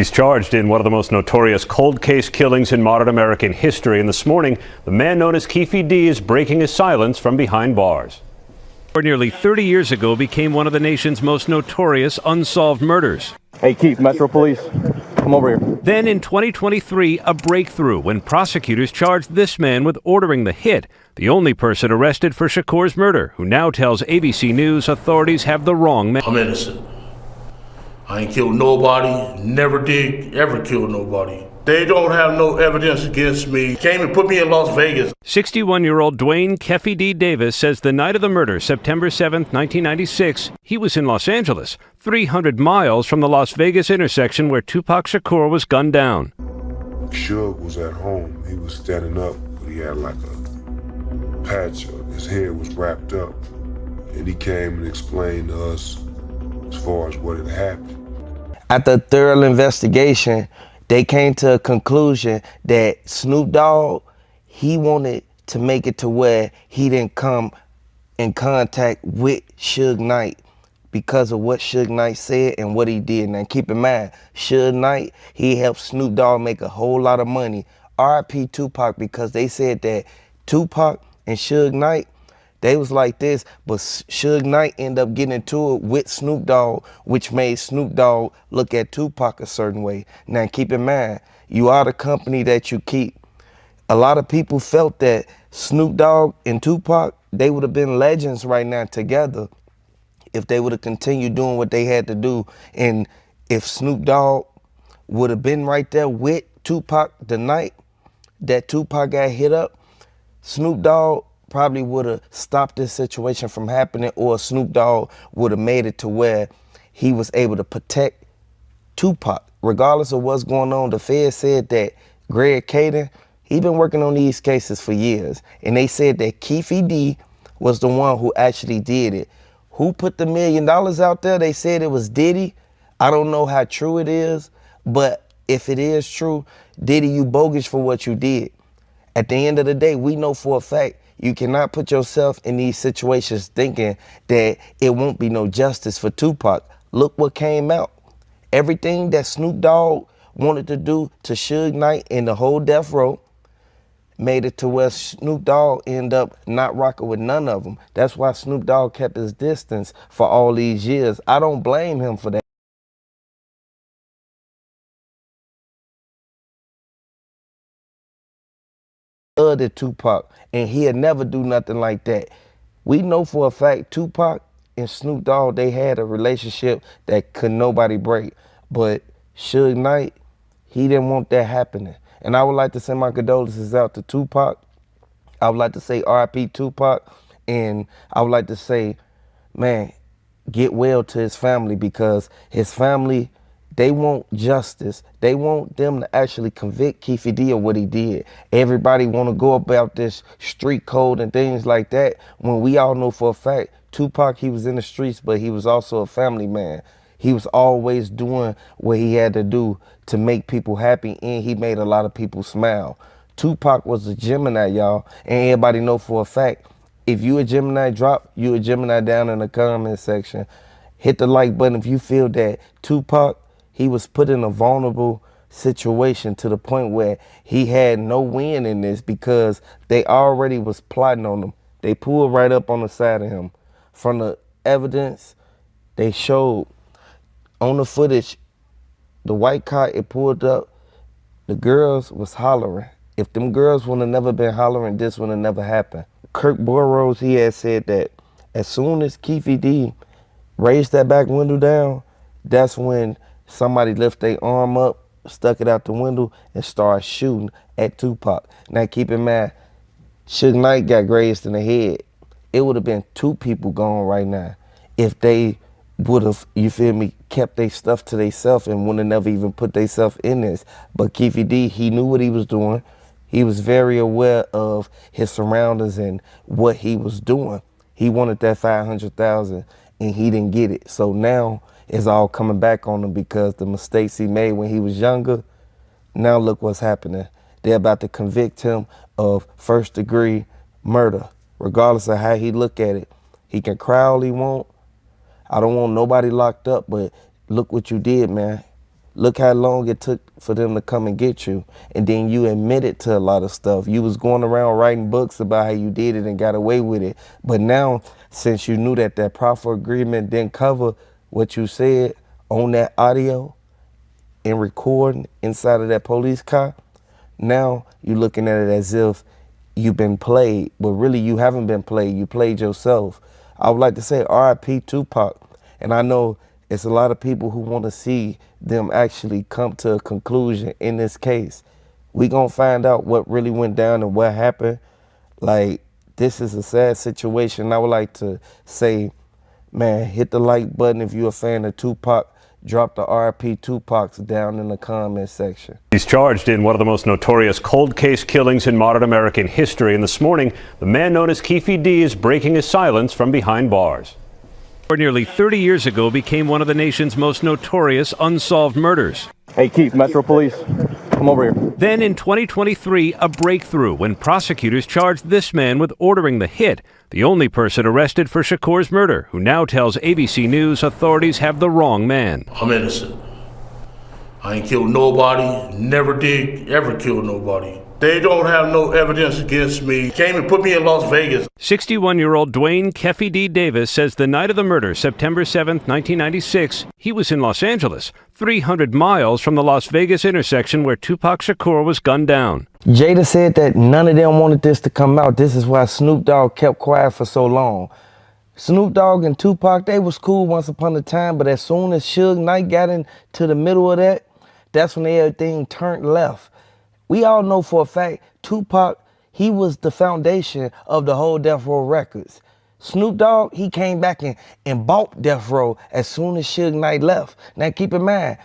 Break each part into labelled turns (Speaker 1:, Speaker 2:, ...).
Speaker 1: He's charged in one of the most notorious cold case killings in modern American history. And this morning, the man known as Keefe D is breaking his silence from behind bars. Nearly 30 years ago, became one of the nation's most notorious unsolved murders.
Speaker 2: Hey, Keefe, Metro Police, come over here.
Speaker 1: Then in 2023, a breakthrough when prosecutors charged this man with ordering the hit, the only person arrested for Shakur's murder, who now tells ABC News authorities have the wrong man.
Speaker 3: I'm innocent. I ain't killed nobody, never did ever kill nobody. They don't have no evidence against me. Came and put me in Las Vegas.
Speaker 1: 61-year-old Dwayne Keefe D. Davis says the night of the murder, September 7, 1996, he was in Los Angeles, 300 miles from the Las Vegas intersection where Tupac Shakur was gunned down.
Speaker 4: Suge was at home. He was standing up, but he had like a patch. His hair was wrapped up. And he came and explained to us as far as what had happened.
Speaker 5: After a thorough investigation, they came to a conclusion that Snoop Dogg, he wanted to make it to where he didn't come in contact with Suge Knight because of what Suge Knight said and what he did. Now keep in mind, Suge Knight, he helped Snoop Dogg make a whole lot of money. R.I.P. Tupac, because they said that Tupac and Suge Knight, they was like this, but Suge Knight ended up getting into it with Snoop Dogg, which made Snoop Dogg look at Tupac a certain way. Now keep in mind, you are the company that you keep. A lot of people felt that Snoop Dogg and Tupac, they would have been legends right now together if they would have continued doing what they had to do. And if Snoop Dogg would have been right there with Tupac the night that Tupac got hit up, Snoop Dogg probably would have stopped this situation from happening, or Snoop Dogg would have made it to where he was able to protect Tupac. Regardless of what's going on, the Fed said that Greg Caden, he been working on these cases for years, and they said that Keefe D was the one who actually did it. Who put the $1 million out there? They said it was Diddy. I don't know how true it is, but if it is true, Diddy, you bogus for what you did. At the end of the day, we know for a fact you cannot put yourself in these situations thinking that it won't be no justice for Tupac. Look what came out. Everything that Snoop Dogg wanted to do to Suge Knight and the whole death row made it to where Snoop Dogg ended up not rocking with none of them. That's why Snoop Dogg kept his distance for all these years. I don't blame him for that. Other Tupac, and he'd never do nothing like that. We know for a fact Tupac and Snoop Dogg, they had a relationship that could nobody break. But Suge Knight, he didn't want that happening. And I would like to send my condolences out to Tupac. I would like to say R.I.P. Tupac, and I would like to say, man, get well to his family, because his family, they want justice. They want them to actually convict Keefe D of what he did. Everybody want to go about this street code and things like that, when we all know for a fact, Tupac, he was in the streets, but he was also a family man. He was always doing what he had to do to make people happy, and he made a lot of people smile. Tupac was a Gemini, y'all, and everybody know for a fact, if you a Gemini, drop you a Gemini down in the comment section. Hit the like button if you feel that Tupac, he was put in a vulnerable situation to the point where he had no win in this, because they already was plotting on him. They pulled right up on the side of him. From the evidence they showed on the footage, the white car, it pulled up, the girls was hollering. If them girls would have never been hollering, this would have never happened. Kirk Burroughs, he had said that as soon as Keefe D raised that back window down, that's when somebody lift their arm up, stuck it out the window, and started shooting at Tupac. Now keep in mind, Suge Knight got grazed in the head. It would have been 2 people gone right now if they would have, you feel me, kept their stuff to themselves and would have never even put themselves in this. But Keefe D, he knew what he was doing. He was very aware of his surroundings and what he was doing. He wanted that $500,000 and he didn't get it. So now it's all coming back on him because the mistakes he made when he was younger, now look what's happening. They're about to convict him of first-degree murder, regardless of how he look at it. He can cry all he want. I don't want nobody locked up, but look what you did, man. Look how long it took for them to come and get you. And then you admitted to a lot of stuff. You was going around writing books about how you did it and got away with it. But now, since you knew that that proffer agreement didn't cover what you said on that audio and recording inside of that police car, now you're looking at it as if you've been played, but really you haven't been played. You played yourself. I would like to say R.I.P. Tupac. And I know it's a lot of people who want to see them actually come to a conclusion in this case. We gonna find out what really went down and what happened. Like, this is a sad situation. I would like to say, man, hit the like button if you're a fan of Tupac. Drop the R.I.P. Tupacs down in the comment section.
Speaker 1: He's charged in one of the most notorious cold case killings in modern American history. And this morning, the man known as Keefe D is breaking his silence from behind bars. Nearly 30 years ago, became one of the nation's most notorious unsolved murders.
Speaker 2: Hey, Keefe, Metro Police, come over here.
Speaker 1: Then in 2023, a breakthrough when prosecutors charged this man with ordering the hit, the only person arrested for Shakur's murder, who now tells ABC News authorities have the wrong man.
Speaker 3: I'm innocent. I ain't killed nobody, never did ever kill nobody. They don't have no evidence against me. Came and put me in Las Vegas.
Speaker 1: 61-year-old Dwayne Keefe D. Davis says the night of the murder, September 7th, 1996, he was in Los Angeles, 300 miles from the Las Vegas intersection where Tupac Shakur was gunned down.
Speaker 5: Jada said that none of them wanted this to come out. This is why Snoop Dogg kept quiet for so long. Snoop Dogg and Tupac, they was cool once upon a time, but as soon as Suge Knight got into the middle of that, that's when everything turned left. We all know for a fact, Tupac, he was the foundation of the whole Death Row Records. Snoop Dogg, he came back and bought Death Row as soon as Suge Knight left. Now keep in mind,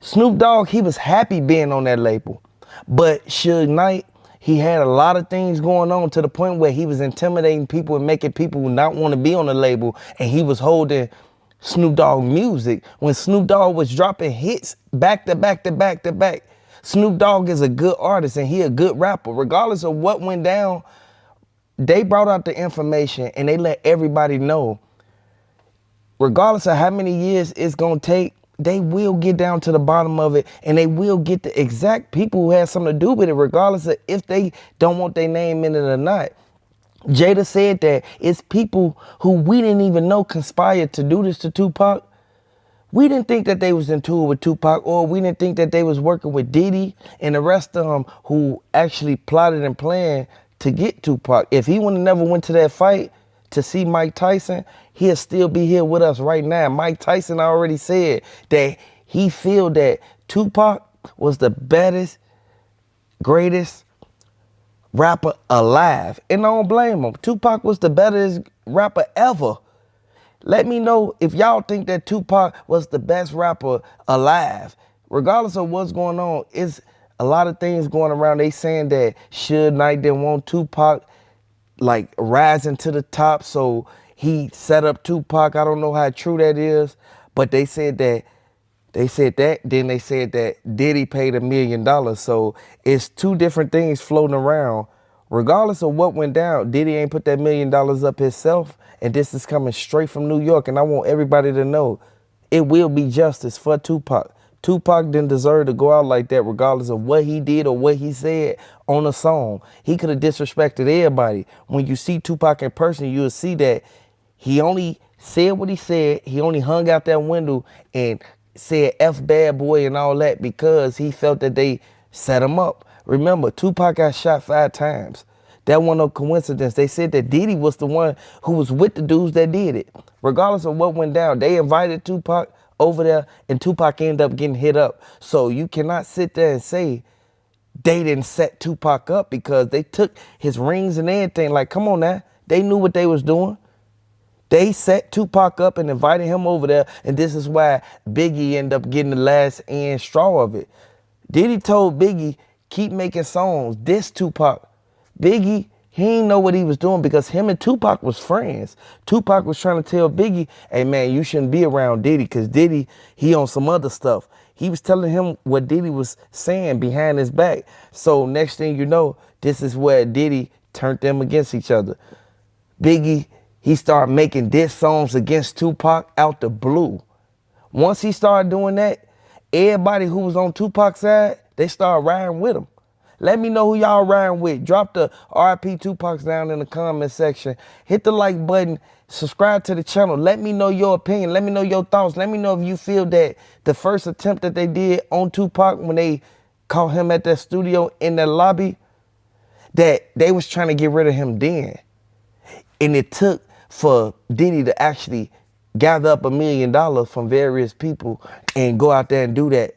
Speaker 5: Snoop Dogg, he was happy being on that label. But Suge Knight, he had a lot of things going on to the point where he was intimidating people and making people not want to be on the label. And he was holding Snoop Dogg music when Snoop Dogg was dropping hits back to back to back to back. Snoop Dogg is a good artist and he a good rapper. Regardless of what went down, they brought out the information and they let everybody know. Regardless of how many years it's gonna take, they will get down to the bottom of it and they will get the exact people who had something to do with it, regardless of if they don't want their name in it or not. Jada said that it's people who we didn't even know conspired to do this to Tupac. We didn't think that they was in tour with Tupac, or we didn't think that they was working with Diddy and the rest of them who actually plotted and planned to get Tupac. If he would have never went to that fight to see Mike Tyson, he'll still be here with us right now. Mike Tyson already said that he feel that Tupac was the baddest, greatest rapper alive. And I don't blame him. Tupac was the baddest rapper ever. Let me know if y'all think that Tupac was the best rapper alive. Regardless of what's going on, it's a lot of things going around. They saying that Suge Knight didn't want Tupac like rising to the top, so he set up Tupac. I don't know how true that is, but they said that. Then they said that Diddy paid $1 million. So it's two different things floating around. Regardless of what went down, Diddy ain't put that $1 million up himself. And this is coming straight from New York. And I want everybody to know it will be justice for Tupac. Tupac didn't deserve to go out like that, regardless of what he did or what he said on a song. He could have disrespected everybody. When you see Tupac in person, you'll see that he only said what he said. He only hung out that window and said F bad boy and all that because he felt that they set him up. Remember, Tupac got shot 5 times. That wasn't no coincidence. They said that Diddy was the one who was with the dudes that did it. Regardless of what went down, they invited Tupac over there and Tupac ended up getting hit up. So you cannot sit there and say they didn't set Tupac up because they took his rings and everything. Like, come on now. They knew what they was doing. They set Tupac up and invited him over there, and this is why Biggie ended up getting the last end straw of it. Diddy told Biggie, keep making songs, diss Tupac. Biggie, he didn't know what he was doing because him and Tupac was friends. Tupac was trying to tell Biggie, hey man, you shouldn't be around Diddy because Diddy, he on some other stuff. He was telling him what Diddy was saying behind his back. So next thing you know, this is where Diddy turned them against each other. Biggie, he started making diss songs against Tupac out the blue. Once he started doing that, everybody who was on Tupac's side, they started riding with him. Let me know who y'all riding with. Drop the RIP Tupac down in the comment section. Hit the like button. Subscribe to the channel. Let me know your opinion. Let me know your thoughts. Let me know if you feel that the first attempt that they did on Tupac when they caught him at that studio in the lobby, that they was trying to get rid of him then. And it took for Diddy to actually gather up $1 million from various people and go out there and do that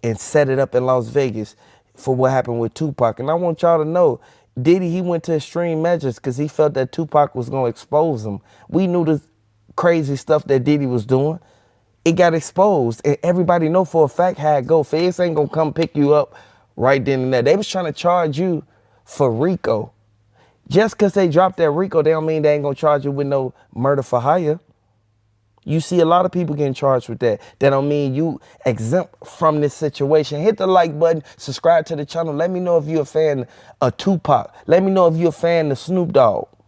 Speaker 5: and set it up in Las Vegas for what happened with Tupac. And I want y'all to know, Diddy, he went to extreme measures because he felt that Tupac was going to expose him. We knew the crazy stuff that Diddy was doing. It got exposed. And everybody know for a fact how it go. Feds ain't going to come pick you up right then and there. They was trying to charge you for RICO. Just because they dropped that RICO, they don't mean they ain't going to charge you with no murder for hire. You see a lot of people getting charged with that. That don't mean you exempt from this situation. Hit the like button, subscribe to the channel. Let me know if you're a fan of Tupac. Let me know if you're a fan of Snoop Dogg.